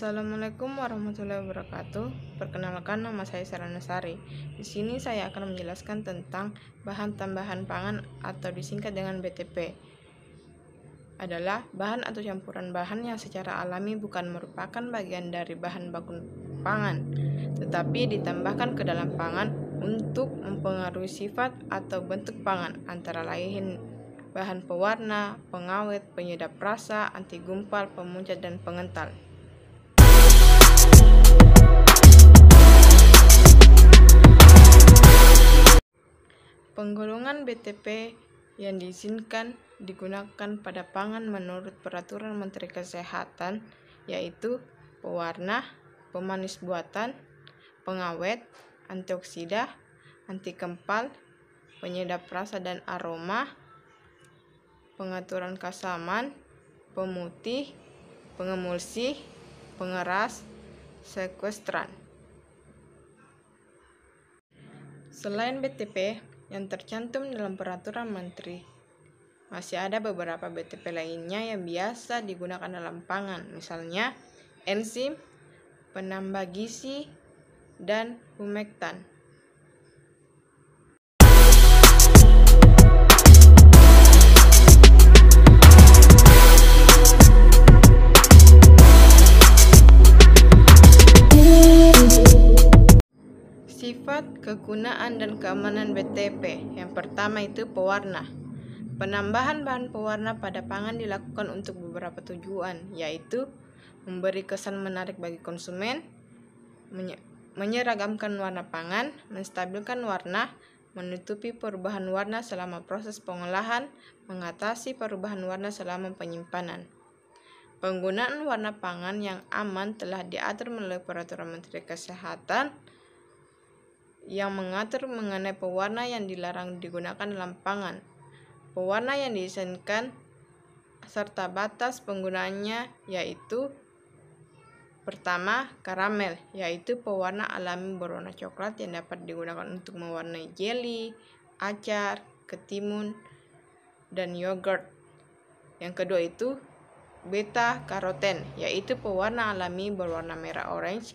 Assalamualaikum warahmatullahi wabarakatuh. Perkenalkan, nama saya Sarana Sari. Di sini saya akan menjelaskan tentang bahan tambahan pangan atau disingkat dengan BTP. Adalah bahan atau campuran bahan yang secara alami bukan merupakan bagian dari bahan baku pangan, tetapi ditambahkan ke dalam pangan untuk mempengaruhi sifat atau bentuk pangan, antara lain bahan pewarna, pengawet, penyedap rasa, anti gumpal, pemuncat, dan pengental. Penggolongan BTP yang diizinkan digunakan pada pangan menurut Peraturan Menteri Kesehatan yaitu pewarna, pemanis buatan, pengawet, antioksida, anti kempal, penyedap rasa dan aroma, pengaturan kasaman, pemutih, pengemulsi, pengeras, sekuestran. Selain BTP yang tercantum dalam Peraturan Menteri, masih ada beberapa BTP lainnya yang biasa digunakan dalam pangan, misalnya enzim, penambah gizi, dan humektan. Sifat, kegunaan, dan keamanan BTP. Yang pertama itu pewarna. Penambahan bahan pewarna pada pangan dilakukan untuk beberapa tujuan, yaitu memberi kesan menarik bagi konsumen, menyeragamkan warna pangan, menstabilkan warna, menutupi perubahan warna selama proses pengolahan, mengatasi perubahan warna selama penyimpanan. Penggunaan warna pangan yang aman telah diatur melalui Peraturan Menteri Kesehatan yang mengatur mengenai pewarna yang dilarang digunakan dalam pangan, pewarna yang diizinkan, serta batas penggunaannya, yaitu pertama, karamel, yaitu pewarna alami berwarna coklat yang dapat digunakan untuk mewarnai jeli, acar, ketimun, dan yogurt. Yang kedua itu beta karoten, yaitu pewarna alami berwarna merah orange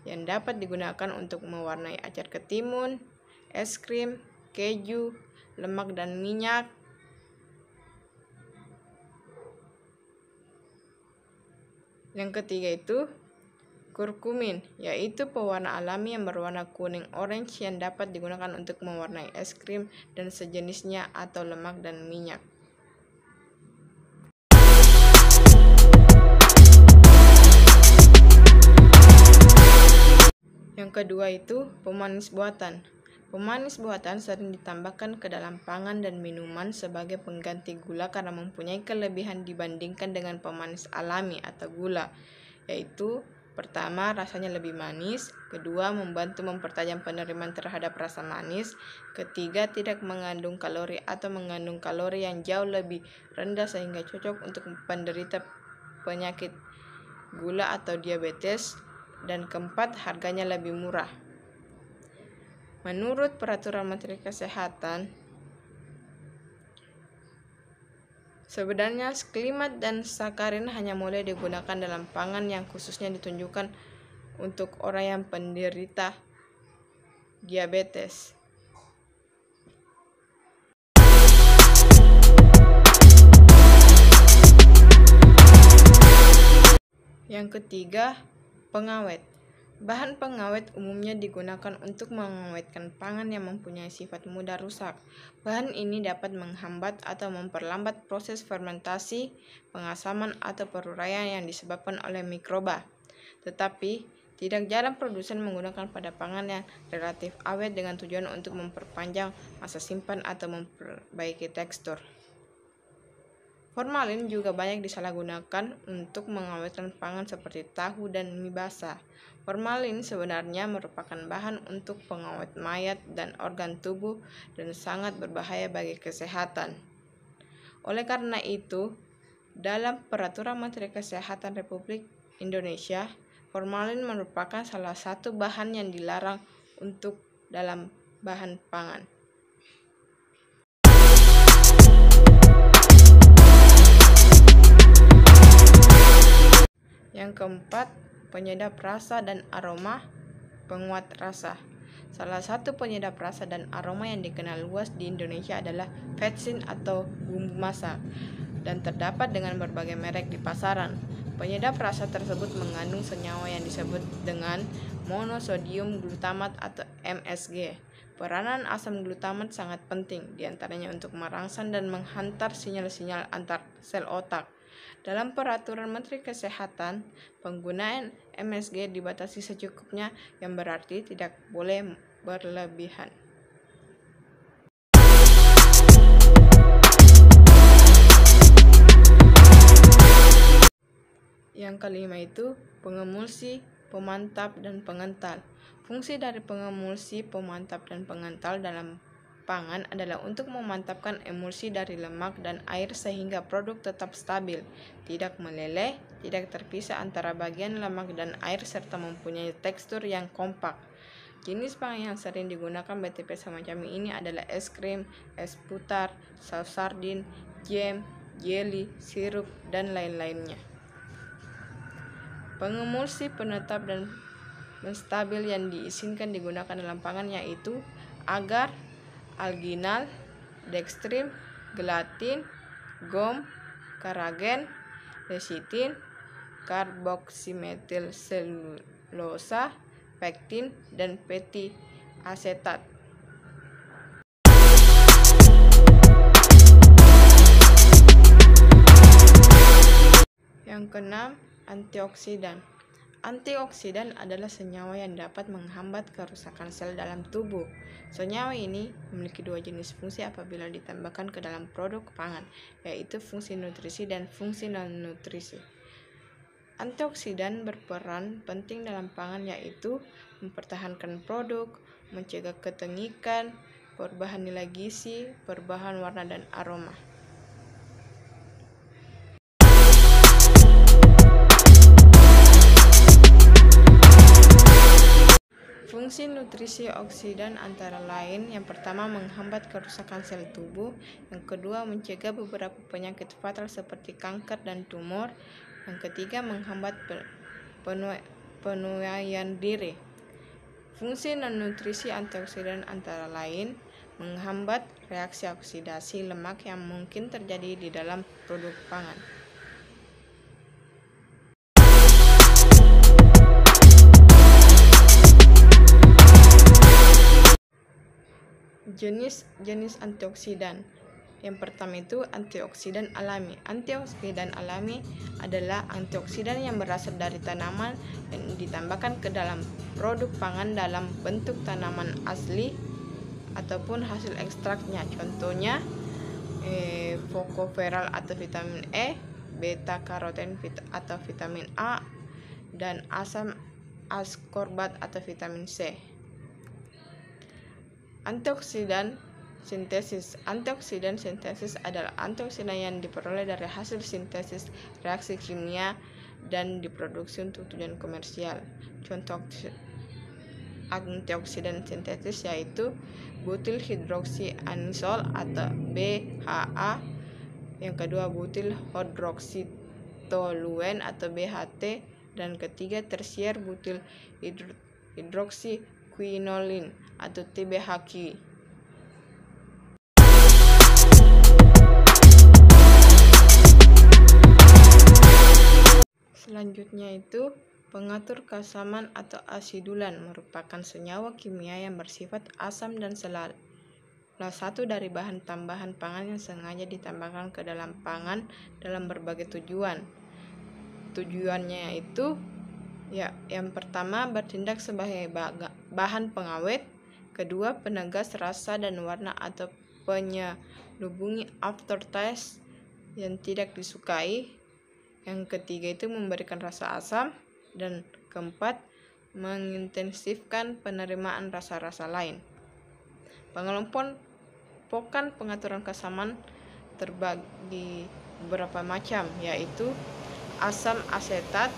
yang dapat digunakan untuk mewarnai acar ketimun, es krim, keju, lemak, dan minyak. Yang ketiga itu kurkumin, yaitu pewarna alami yang berwarna kuning orange yang dapat digunakan untuk mewarnai es krim dan sejenisnya atau lemak dan minyak. Yang kedua itu pemanis buatan. Pemanis buatan sering ditambahkan ke dalam pangan dan minuman sebagai pengganti gula karena mempunyai kelebihan dibandingkan dengan pemanis alami atau gula, yaitu pertama, rasanya lebih manis, kedua, membantu mempertajam penerimaan terhadap rasa manis, ketiga, tidak mengandung kalori atau mengandung kalori yang jauh lebih rendah sehingga cocok untuk penderita penyakit gula atau diabetes, dan keempat, harganya lebih murah. Menurut Peraturan Menteri Kesehatan, sebenarnya sklimat dan sakarin hanya boleh digunakan dalam pangan yang khususnya ditunjukkan untuk orang yang penderita diabetes. Yang ketiga, pengawet. Bahan pengawet umumnya digunakan untuk mengawetkan pangan yang mempunyai sifat mudah rusak. Bahan ini dapat menghambat atau memperlambat proses fermentasi, pengasaman, atau peruraian yang disebabkan oleh mikroba. Tetapi, tidak jarang produsen menggunakan pada pangan yang relatif awet dengan tujuan untuk memperpanjang masa simpan atau memperbaiki tekstur. Formalin juga banyak disalahgunakan untuk mengawetkan pangan seperti tahu dan mie basah. Formalin sebenarnya merupakan bahan untuk pengawet mayat dan organ tubuh dan sangat berbahaya bagi kesehatan. Oleh karena itu, dalam Peraturan Menteri Kesehatan Republik Indonesia, formalin merupakan salah satu bahan yang dilarang untuk dalam bahan pangan. Yang keempat, penyedap rasa dan aroma, penguat rasa. Salah satu penyedap rasa dan aroma yang dikenal luas di Indonesia adalah vetsin atau bumbu masak, dan terdapat dengan berbagai merek di pasaran. Penyedap rasa tersebut mengandung senyawa yang disebut dengan monosodium glutamat atau MSG. Peranan asam glutamat sangat penting, diantaranya untuk merangsang dan menghantar sinyal-sinyal antar sel otak. Dalam peraturan Menteri Kesehatan, penggunaan MSG dibatasi secukupnya, yang berarti tidak boleh berlebihan. Yang kelima itu pengemulsi, pemantap, dan pengental. Fungsi dari pengemulsi, pemantap, dan pengental dalam pangan adalah untuk memantapkan emulsi dari lemak dan air sehingga produk tetap stabil, tidak meleleh, tidak terpisah antara bagian lemak dan air, serta mempunyai tekstur yang kompak. Jenis pangan yang sering digunakan BTP semacam ini adalah es krim, es putar, saus sardin, jam, jelly, sirup, dan lain-lainnya. Pengemulsi, penetap, dan menstabil yang diizinkan digunakan dalam pangan yaitu agar, alginal, dextrin, gelatin, gom, karagen, lecitin, karboksimetil selulosa, pektin, dan fatty asetat. Yang keenam, antioksidan. Antioksidan adalah senyawa yang dapat menghambat kerusakan sel dalam tubuh. Senyawa ini memiliki dua jenis fungsi apabila ditambahkan ke dalam produk pangan, yaitu fungsi nutrisi dan fungsi non-nutrisi. Antioksidan berperan penting dalam pangan, yaitu mempertahankan produk, mencegah ketengikan, perubahan nilai gizi, perubahan warna dan aroma. Fungsi nutrisi oksidan antara lain, yang pertama menghambat kerusakan sel tubuh, yang kedua mencegah beberapa penyakit fatal seperti kanker dan tumor, yang ketiga menghambat penuaian diri. Fungsi non-nutrisi antioksidan antara lain menghambat reaksi oksidasi lemak yang mungkin terjadi di dalam produk pangan. Jenis antioksidan. Yang pertama itu antioksidan alami. Antioksidan alami adalah antioksidan yang berasal dari tanaman yang ditambahkan ke dalam produk pangan dalam bentuk tanaman asli ataupun hasil ekstraknya. Contohnya focoferal atau vitamin E, beta karoten atau vitamin A, dan asam ascorbat atau vitamin C. Antioksidan sintesis. Antioksidan sintesis adalah antioksidan yang diperoleh dari hasil sintesis reaksi kimia dan diproduksi untuk tujuan komersial. Contoh antioksidan sintetis yaitu butil hidroksianisol atau BHA, yang kedua butil hidroksitoluen atau BHT, dan ketiga tersier butil hidroksiquinolin atau TBHQ. Selanjutnya itu pengatur keasaman atau asidulan, merupakan senyawa kimia yang bersifat asam dan salah satu dari bahan tambahan pangan yang sengaja ditambahkan ke dalam pangan dalam berbagai tujuan. Tujuannya itu yang pertama bertindak sebagai bahan pengawet, kedua penegas rasa dan warna atau penyelubungi aftertaste yang tidak disukai, yang ketiga itu memberikan rasa asam, dan keempat mengintensifkan penerimaan rasa-rasa lain. Pengelompokan pengaturan keasaman terbagi beberapa macam, yaitu asam asetat,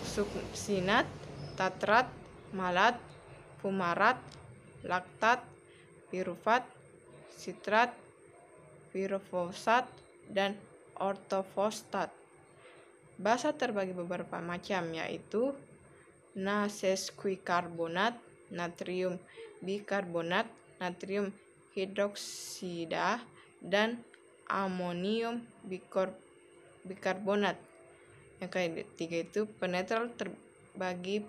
suksinat, tatrat, malat, fumarat, laktat, pirufat, sitrat, pirofosfat, dan ortofosfat. Basa terbagi beberapa macam, yaitu naseskuikarbonat, natrium bikarbonat, natrium hidroksida, dan amonium bikarbonat. Yang ketiga itu penetral terbagi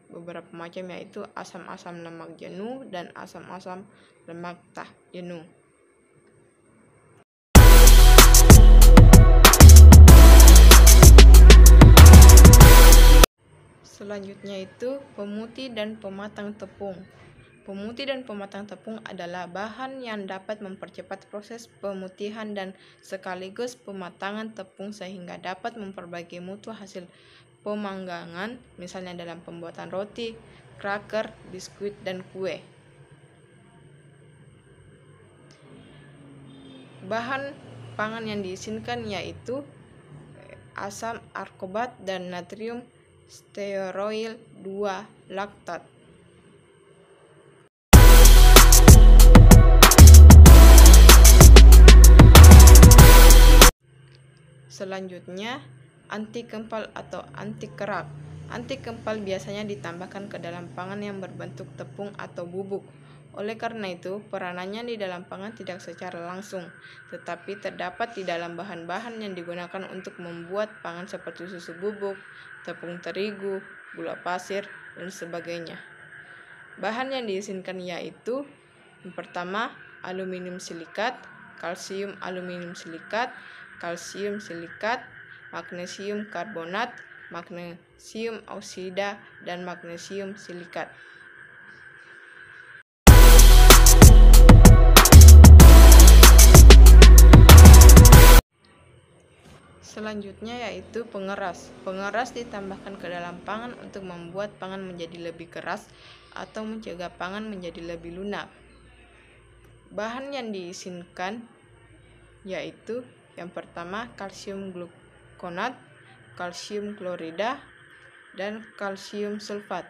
beberapa macam, yaitu asam-asam lemak jenuh dan asam-asam lemak tak jenuh. Selanjutnya itu pemutih dan pematang tepung. Pemutih dan pematang tepung adalah bahan yang dapat mempercepat proses pemutihan dan sekaligus pematangan tepung sehingga dapat memperbaiki mutu hasil pemanggangan, misalnya dalam pembuatan roti, cracker, biskuit, dan kue. Bahan pangan yang diizinkan yaitu asam arkobat dan natrium stearoyl 2 laktat. Selanjutnya, anti kempal atau anti kerak. Anti kempal biasanya ditambahkan ke dalam pangan yang berbentuk tepung atau bubuk. Oleh karena itu, peranannya di dalam pangan tidak secara langsung, tetapi terdapat di dalam bahan-bahan yang digunakan untuk membuat pangan seperti susu bubuk, tepung terigu, gula pasir, dan sebagainya. Bahan yang diizinkan yaitu yang pertama, aluminium silikat, kalsium aluminium silikat, kalsium silikat, magnesium karbonat, magnesium oksida, dan magnesium silikat. Selanjutnya yaitu pengeras. Pengeras ditambahkan ke dalam pangan untuk membuat pangan menjadi lebih keras atau mencegah pangan menjadi lebih lunak. Bahan yang diizinkan yaitu yang pertama kalsium glukonat, kalsium klorida, dan kalsium sulfat.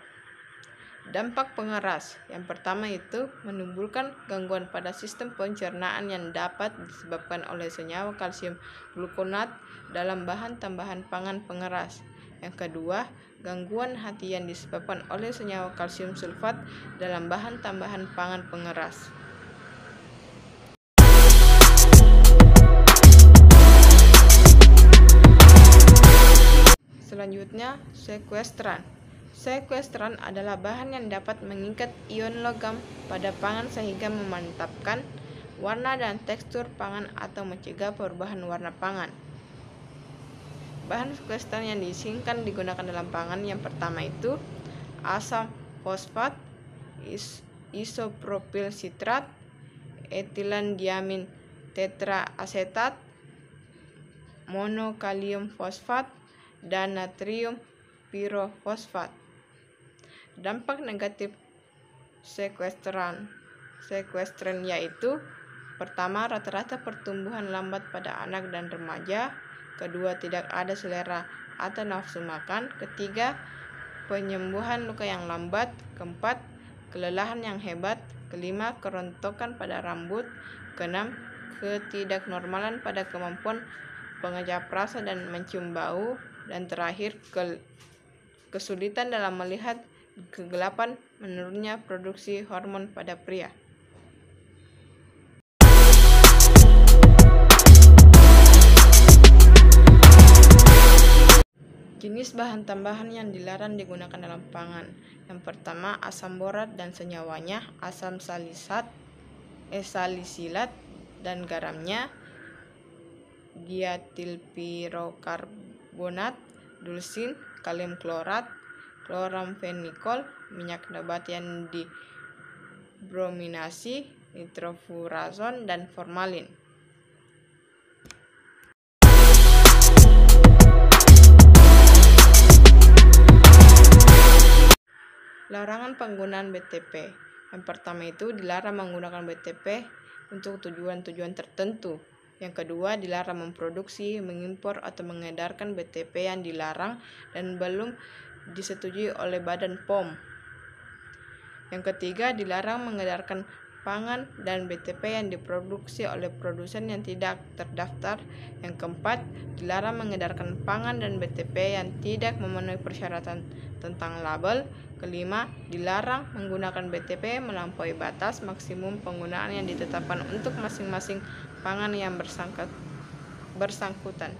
Dampak pengeras yang pertama itu menimbulkan gangguan pada sistem pencernaan yang dapat disebabkan oleh senyawa kalsium glukonat dalam bahan tambahan pangan pengeras. Yang kedua, gangguan hati yang disebabkan oleh senyawa kalsium sulfat dalam bahan tambahan pangan pengeras. Selanjutnya, sekuestran. Sekuestran adalah bahan yang dapat mengikat ion logam pada pangan sehingga memantapkan warna dan tekstur pangan atau mencegah perubahan warna pangan. Bahan sekuestran yang diizinkan digunakan dalam pangan yang pertama itu asam fosfat, isopropil sitrat, etilen diamin tetraasetat, monokalium fosfat, dan natrium pirofosfat. Dampak negatif sekuestran yaitu pertama, rata-rata pertumbuhan lambat pada anak dan remaja. Kedua, tidak ada selera atau nafsu makan. Ketiga, penyembuhan luka yang lambat. Keempat, kelelahan yang hebat. Kelima, kerontokan pada rambut. Keenam, ketidaknormalan pada kemampuan pengecap rasa dan mencium bau. Dan terakhir, kesulitan dalam melihat kegelapan, menurunnya produksi hormon pada pria. Jenis bahan tambahan yang dilarang digunakan dalam pangan. Yang pertama, asam borat dan senyawanya, asam salisilat dan garamnya, diatilpirokarbonat, dulsin, kalium klorat, kloramfenikol, minyak nabati yang dibrominasi, nitrofurazon, dan formalin. Larangan penggunaan BTP. Yang pertama itu dilarang menggunakan BTP untuk tujuan-tujuan tertentu. Yang kedua, dilarang memproduksi, mengimpor, atau mengedarkan BTP yang dilarang dan belum disetujui oleh Badan POM. Yang ketiga, dilarang mengedarkan pangan dan BTP yang diproduksi oleh produsen yang tidak terdaftar. Yang keempat, dilarang mengedarkan pangan dan BTP yang tidak memenuhi persyaratan tentang label. Kelima, dilarang menggunakan BTP melampaui batas maksimum penggunaan yang ditetapkan untuk masing-masing pangan yang bersangkutan.